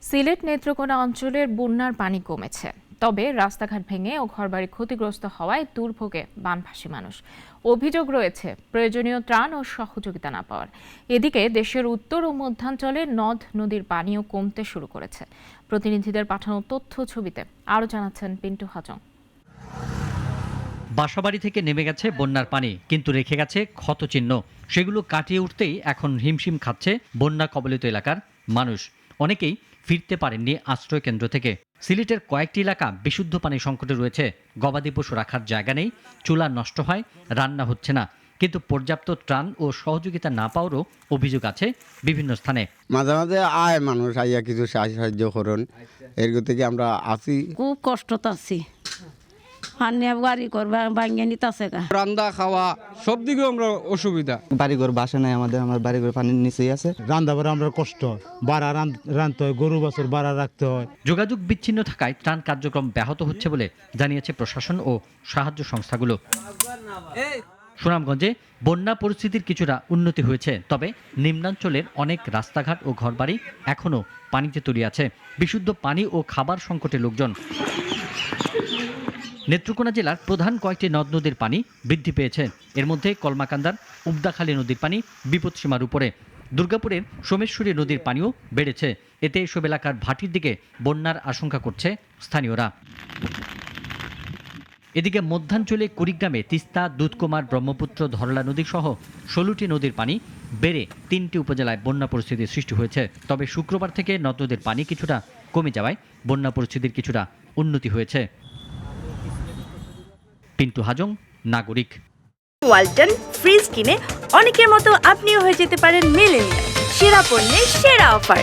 সিলেট নেত্রকোনা অঞ্চলের বন্যার পানি কমেছে, তবে রাস্তাঘাট ভেঙে ও ঘরবাড়ি ক্ষতিগ্রস্ত হওয়ায় দুর্ভোগে বানভাসী মানুষ। অভিযোগ রয়েছে প্রয়োজনীয় ত্রাণ ও সহযোগিতা না পাওয়ার। এদিকে দেশের উত্তর ও মধ্যাঞ্চলে নদ নদীর পানিও কমতে শুরু করেছে। প্রতিনিধিদের পাঠানো তথ্য ছবিতে আরও জানাচ্ছেন পিন্টু হাজং। বাসাবাড়ি থেকে নেমে গেছে বন্যার পানি, কিন্তু রেখে গেছে ক্ষতচিহ্ন। সেগুলো কাটিয়ে উঠতেই এখন হিমশিম খাচ্ছে বন্যা কবলিত এলাকার মানুষ। অনেকেই ফিরতে পারেননি আশ্রয় কেন্দ্র থেকে। সিলেটের কয়েকটি এলাকা বিশুদ্ধ পানির সংকটে রয়েছে। গবাদি পশু রাখার জায়গা নেই, চুলা নষ্ট হয়, রান্না হচ্ছে না। কিন্তু পর্যাপ্ত ত্রাণ ও সহযোগিতা না পাওয়ারও অভিযোগ আছে বিভিন্ন স্থানে। মাঝে মাঝে আয় মানুষ আইয়া কিছু সাহায্য করুন, এর থেকে আমরা আছি। খুব কষ্টতে আছি, বাড়ি করবা ভাঙ্গে নিতেছে গা, রান্না খাওয়া সব দিকে আমরা অসুবিধা। বাড়িঘর বাসা নাই আমাদের, আমার বাড়িঘর পানির নিচেই আছে। রান্না বাড়া আমরা কষ্ট, বাড়া রাঁধতে হয়, গরু বাছুর বাড়া রাখতে হয়। যোগাযোগ বিচ্ছিন্ন থাকায় ত্রাণ কার্যক্রম ব্যাহত হচ্ছে বলে জানিয়েছে প্রশাসন ও সাহায্য সংস্থাগুলো। সুনামগঞ্জে বন্যা পরিস্থিতির কিছুটা উন্নতি হয়েছে, তবে নিম্নাঞ্চলের অনেক রাস্তাঘাট ও ঘরবাড়ি এখনও পানিতে তলিয়ে আছে। বিশুদ্ধ পানি ও খাবার সংকটে লোকজন। নেত্রকোনা জেলার প্রধান কয়েকটি নদ নদীর পানি বৃদ্ধি পেয়েছে। এর মধ্যে কলমাকান্দার উবদাখালী নদীর পানি বিপদসীমার উপরে। দুর্গাপুরের সোমেশ্বরী নদীর পানিও বেড়েছে। এতে এসব এলাকার ভাটির দিকে বন্যার আশঙ্কা করছে স্থানীয়রা। এদিকে মধ্যাঞ্চলে কুড়িগ্রামে তিস্তা, দুধকুমার, ব্রহ্মপুত্র, ধরলা নদী সহ 16টি নদীর পানি বেড়ে 3টি উপজেলায় বন্যা পরিস্থিতির সৃষ্টি হয়েছে। তবে শুক্রবার থেকে নদ নদীর পানি কিছুটা কমে যাওয়ায় বন্যা পরিস্থিতির কিছুটা উন্নতি হয়েছে। পিন্টু হাজং, নাগরিক। ওয়ালটন ফ্রিজ কিনে অনেকের মতো আপনিও হয়ে যেতে পারেন মিলেনিয়াল। সেরা পণ্যের সেরা অফার।